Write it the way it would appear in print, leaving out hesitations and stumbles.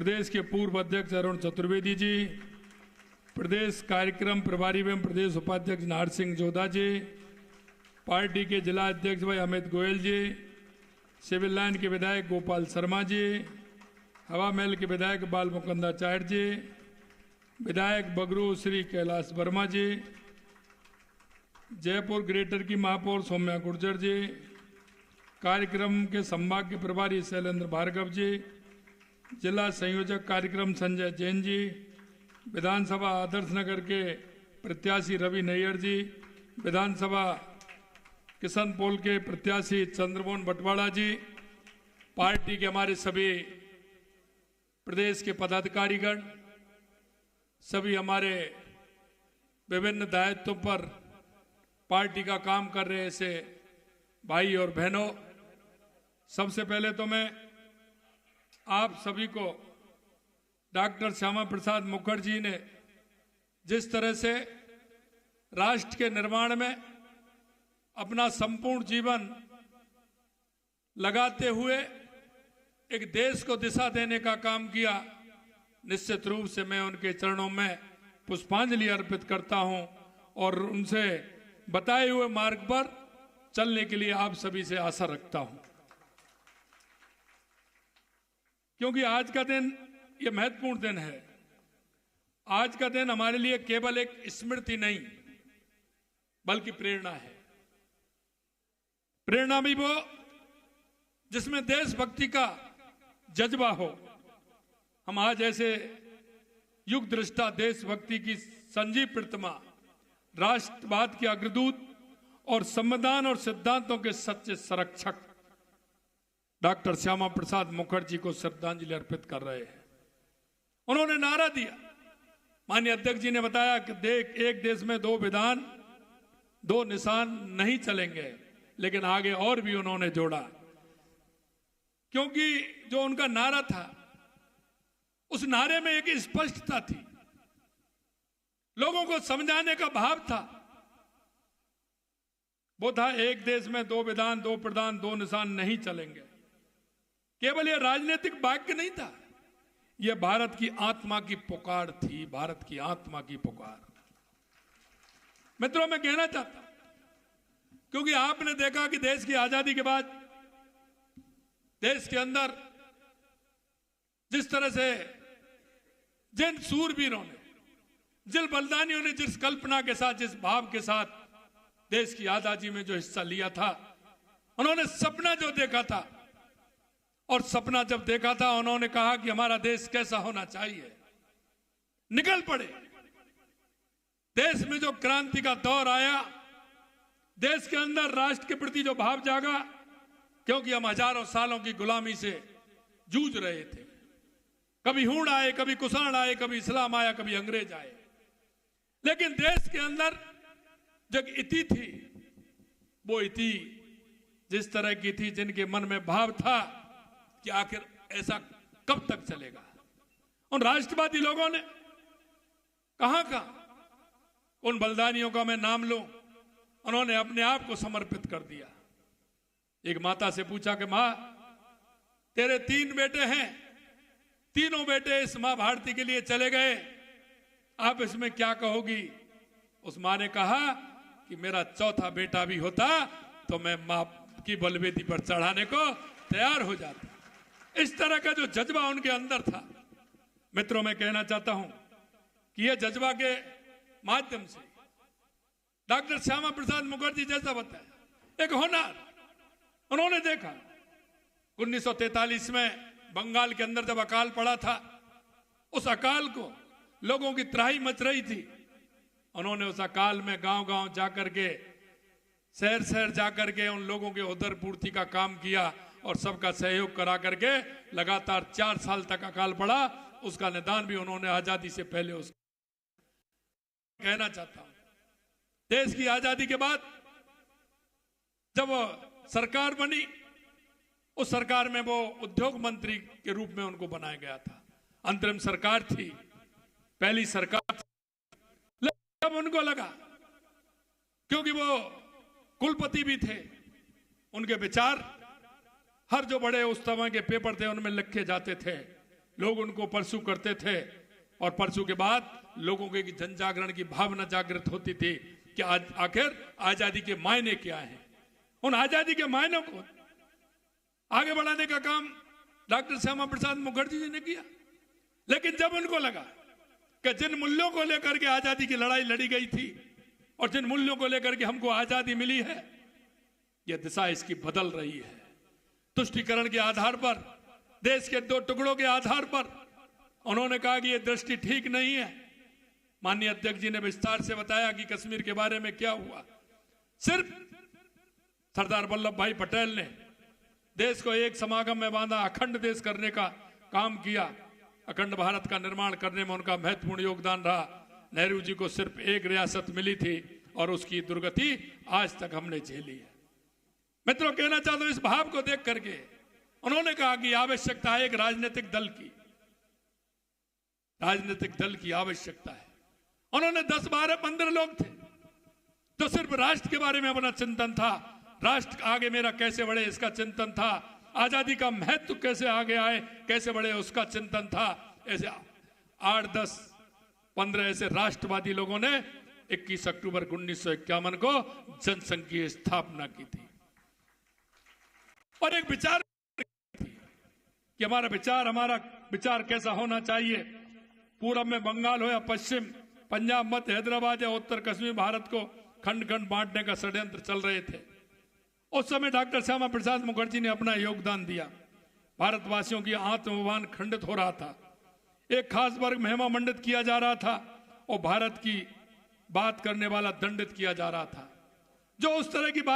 प्रदेश के पूर्व अध्यक्ष अरुण चतुर्वेदी जी, प्रदेश कार्यक्रम प्रभारी एवं प्रदेश उपाध्यक्ष नाहर सिंह जोधा जी, पार्टी के जिला अध्यक्ष भाई अमित गोयल जी, सिविल लाइन के विधायक गोपाल शर्मा जी, हवा महल के विधायक बाल मुकुंदाचार्य जी, विधायक बगरू श्री कैलाश वर्मा जी, जयपुर ग्रेटर की महापौर सौम्या गुर्जर जी, कार्यक्रम के संभाग के प्रभारी शैलेंद्र भार्गव जी, जिला संयोजक कार्यक्रम संजय जैन जी, विधानसभा आदर्श नगर के प्रत्याशी रवि नैयर जी, विधानसभा किशन पोल के प्रत्याशी चंद्रमोहन बटवाड़ा जी, पार्टी के हमारे सभी प्रदेश के पदाधिकारीगण, सभी हमारे विभिन्न दायित्वों पर पार्टी का काम कर रहे ऐसे भाई और बहनों, सबसे पहले तो मैं आप सभी को डॉक्टर श्यामा प्रसाद मुखर्जी ने जिस तरह से राष्ट्र के निर्माण में अपना संपूर्ण जीवन लगाते हुए एक देश को दिशा देने का काम किया, निश्चित रूप से मैं उनके चरणों में पुष्पांजलि अर्पित करता हूं और उनसे बताए हुए मार्ग पर चलने के लिए आप सभी से आशा रखता हूं, क्योंकि आज का दिन ये महत्वपूर्ण दिन है। आज का दिन हमारे लिए केवल एक स्मृति नहीं बल्कि प्रेरणा है। प्रेरणा भी वो जिसमें देशभक्ति का जज्बा हो। हम आज ऐसे युग दृष्टा देशभक्ति की संजीव प्रतिमा, राष्ट्रवाद के अग्रदूत और संविधान और सिद्धांतों के सच्चे संरक्षक डॉक्टर श्यामा प्रसाद मुखर्जी को श्रद्धांजलि अर्पित कर रहे हैं। उन्होंने नारा दिया, माननीय अध्यक्ष जी ने बताया कि एक देश में दो विधान दो निशान नहीं चलेंगे, लेकिन आगे और भी उन्होंने जोड़ा, क्योंकि जो उनका नारा था उस नारे में एक स्पष्टता थी, लोगों को समझाने का भाव था। वो था एक देश में दो विधान दो प्रधान दो निशान नहीं चलेंगे। केवल यह राजनीतिक वाक्य नहीं था, यह भारत की आत्मा की पुकार थी, भारत की आत्मा की पुकार। मित्रों, मैं कहना चाहता हूं, क्योंकि आपने देखा कि देश की आजादी के बाद देश के अंदर जिस तरह से जिन सूरवीरों ने, जिन बलिदानियों ने जिस कल्पना के साथ, जिस भाव के साथ देश की आजादी में जो हिस्सा लिया था, उन्होंने सपना जो देखा था, और सपना जब देखा था उन्होंने कहा कि हमारा देश कैसा होना चाहिए, निकल पड़े। देश में जो क्रांति का दौर आया, देश के अंदर राष्ट्र के प्रति जो भाव जागा, क्योंकि हम हजारों सालों की गुलामी से जूझ रहे थे। कभी हूण आए, कभी कुषाण आए, कभी इस्लाम आया, कभी अंग्रेज आए, लेकिन देश के अंदर जो इति थी, वो इति जिस तरह की थी, जिनके मन में भाव था कि आखिर ऐसा कब तक चलेगा। उन राष्ट्रवादी लोगों ने कहां उन बलिदानियों का मैं नाम लूं, उन्होंने अपने आप को समर्पित कर दिया। एक माता से पूछा कि मां, तेरे 3 बेटे हैं, तीनों बेटे इस मां भारती के लिए चले गए, आप इसमें क्या कहोगी? उस मां ने कहा कि मेरा चौथा बेटा भी होता तो मैं मां की बलवेदी पर चढ़ाने को तैयार हो जाता। इस तरह का जो जज्बा उनके अंदर था, मित्रों, मैं कहना चाहता हूं कि यह जज्बा के माध्यम से डॉक्टर श्यामा प्रसाद मुखर्जी जैसा बताया एक हुनर उन्होंने देखा। 1943 में बंगाल के अंदर जब अकाल पड़ा था, उस अकाल को लोगों की त्राही मच रही थी, उन्होंने उस अकाल में गांव-गांव जाकर के, शहर-शहर जाकर के उन लोगों के उदर पूर्ति का काम किया और सबका सहयोग करा करके लगातार 4 साल तक अकाल पड़ा। उसका निदान भी उन्होंने आजादी से पहले उस कहना चाहता हूं, देश की आजादी के बाद जब सरकार बनी, उस सरकार में वो उद्योग मंत्री के रूप में उनको बनाया गया था। अंतरिम सरकार थी, पहली सरकार थी। जब उनको लगा, क्योंकि वो कुलपति भी थे, उनके विचार हर जो बड़े उस समय के पेपर थे उनमें लिखे जाते थे लोग उनको परसू करते थे और परसू के बाद लोगों के जन जागरण की भावना जागृत होती थी कि आखिर आजादी के मायने क्या हैं। उन आजादी के मायनों को आगे बढ़ाने का काम डॉक्टर श्यामा प्रसाद मुखर्जी जी ने किया। लेकिन जब उनको लगा कि जिन मूल्यों को लेकर के आजादी की लड़ाई लड़ी गई थी और जिन मूल्यों को लेकर के हमको आजादी मिली है, यह दिशा इसकी बदल रही है। तुष्टीकरण के आधार पर, देश के दो टुकड़ों के आधार पर उन्होंने कहा कि यह दृष्टि ठीक नहीं है। माननीय अध्यक्ष जी ने विस्तार से बताया कि कश्मीर के बारे में क्या हुआ। सिर्फ सरदार वल्लभ भाई पटेल ने देश को एक समागम में बांधा, अखंड देश करने का काम किया। अखंड भारत का निर्माण करने में उनका महत्वपूर्ण योगदान रहा। नेहरू जी को सिर्फ एक रियासत मिली थी और उसकी दुर्गति आज तक हमने झेली है। मित्रों, कहना चाहता हूं, इस भाव को देख करके उन्होंने कहा कि आवश्यकता है एक राजनीतिक दल की, राजनीतिक दल की आवश्यकता है। उन्होंने 10, 12, 15 लोग थे तो सिर्फ राष्ट्र के बारे में अपना चिंतन था, राष्ट्र आगे मेरा कैसे बढ़े इसका चिंतन था, आजादी का महत्व कैसे आगे आए, कैसे बढ़े उसका चिंतन था। ऐसे 8, 10, 15 ऐसे राष्ट्रवादी लोगों ने 21 अक्टूबर 1951 को जनसंघ की स्थापना की थी और एक विचार कि हमारा विचार कैसा होना चाहिए। पूरब में बंगाल हो या पश्चिम, पंजाब, मध्य हैदराबाद या उत्तर कश्मीर, भारत को खंड खंड बांटने का षड्यंत्र चल रहे थे। उस समय डॉक्टर श्यामा प्रसाद मुखर्जी ने अपना योगदान दिया। भारतवासियों की आत्मभान खंडित हो रहा था, एक खास वर्ग महिमा मंडित किया जा रहा था और भारत की बात करने वाला दंडित किया जा रहा था। जो उस तरह की बात